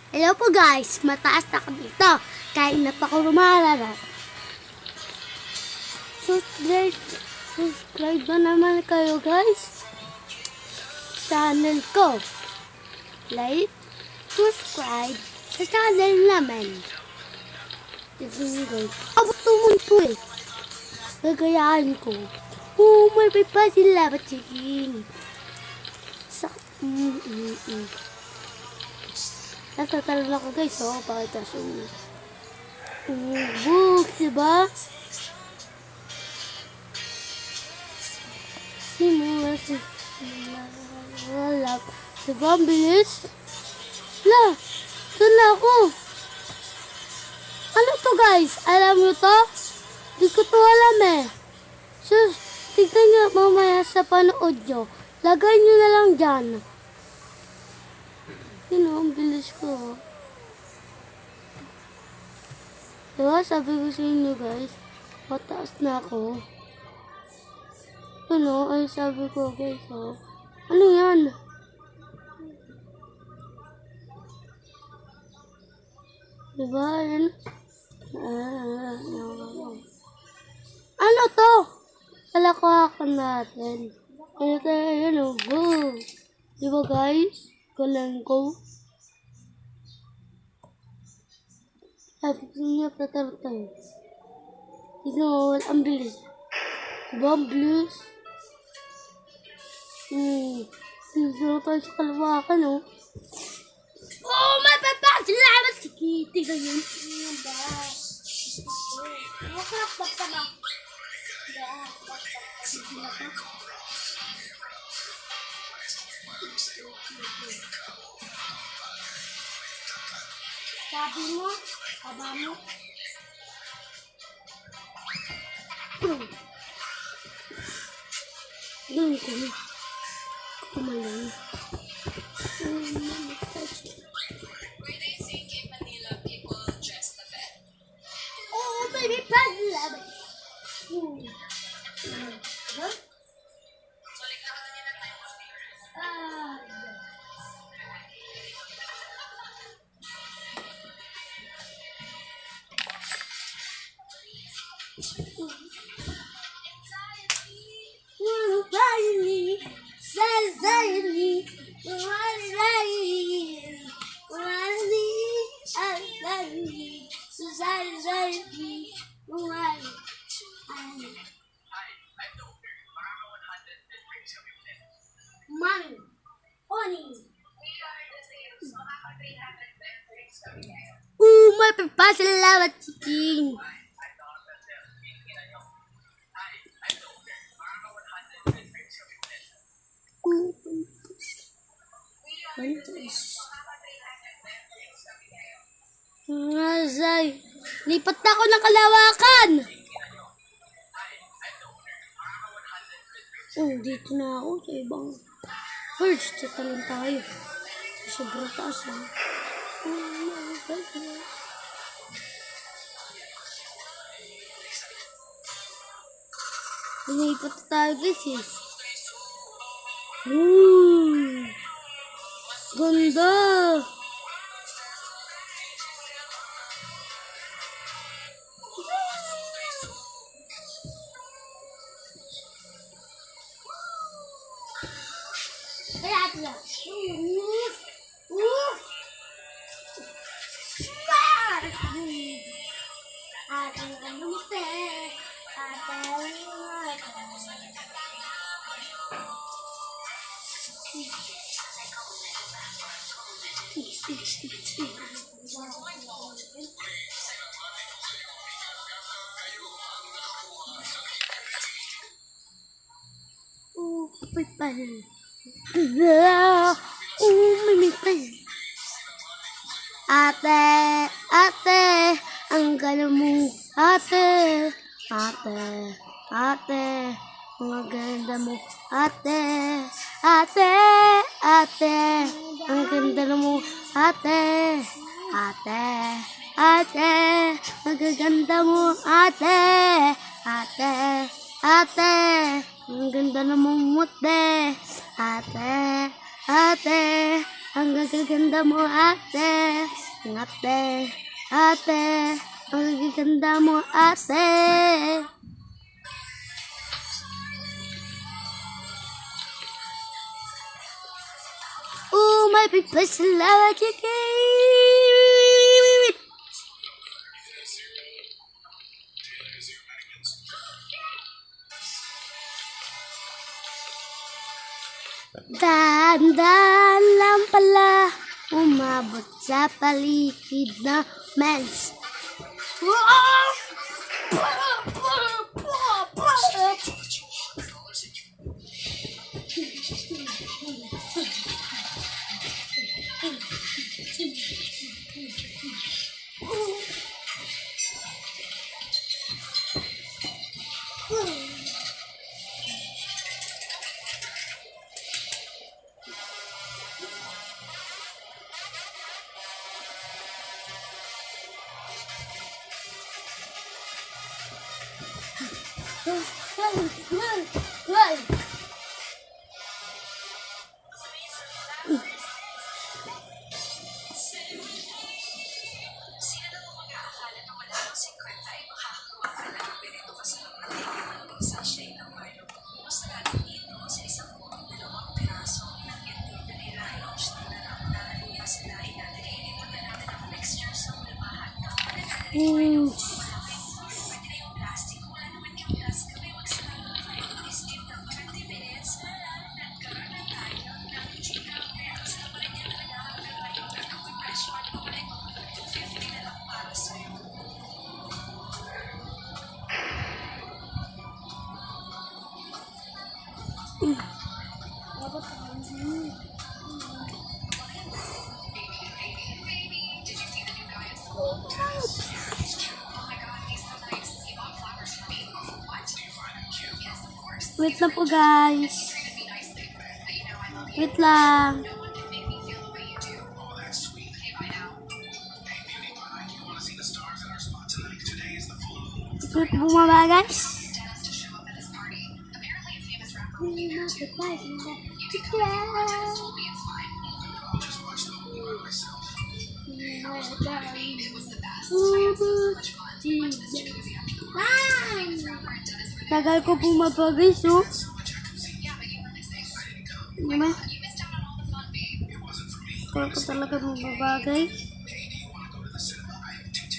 Hello po guys, mataas na kami dito. Kain na pa ako rumalala. Subscribe na naman kayo guys. Channel ko. Like, subscribe sa channel namin. Abot naman po eh. Gagayaan ko. Oh, may pa sila batiin. Natatalon ako guys, oh, pakita sa inyo. Books, diba? Simula. Diba, ang bilis? La, saan na ako? Ano to guys? Alam nyo to? Di ko to alam eh. So, tignan nyo mamaya sa panood nyo. Lagay nyo na lang dyan. Yun o, ang bilis ko. Diba, sabi ko sa inyo guys, mataas na ako. Yun o, ay sabi ko guys o. Ano yan? Diba, yan? Ano to? Kalakuhakan natin. Ito, yan o, go. Diba guys? Galing ko. Sabi ko niya, tatartay. Tignan mo, ang bilis. Diba, ang bilis? Sino tayo sa kalawakan, oh. Oh, may papasalamat si Kitty. Ganyan. Ganyan ba? Makakapag ka na. Sabi mo, kaba mo. Doon ko na. Kumalang. Oh, baby, pag-labay. Huh? Money. May papasalamat si King. Zay, lipat na ako ng Kalawakan. Dito na ako sa ibang first. Tatalon tayo. Sobrang taas ha. Lipat tayo guys eh. Ganda. Kaya ito lang. Ating anumite. Pipal. May pal. Ate, ang ganda mo. Ate, ang ganda mo. Ate, ang ganda mo. Ate, ang ganda mo. Ate, ang ganda na mong mute. Ate, Ang gagaganda mo, ate. Ate, ate. Ang gagaganda mo, ate. Oh, my big place, love you, Dahan-dahan lang pala umabot sa paligid na mens. Wait lang po, guys. Wait lang. Wait, bumaba, guys. Tagal ko bumaba, guys, oh. Diba? Tagal ko talaga bumaba, guys.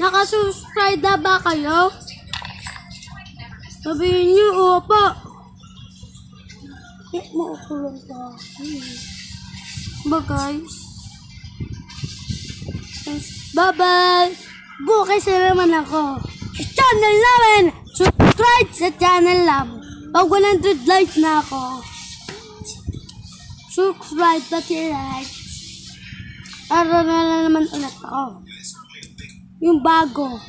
Nakasubscribe na ba kayo? Sabihin niyo, opo. Maupo lang pa. Ba, guys? Bye-bye! Bukas na naman ako sa channel namin! Subscribe sa channel namin! Pag 100 likes na ako, subscribe pati like. Para na naman ulit ako. Yung bago.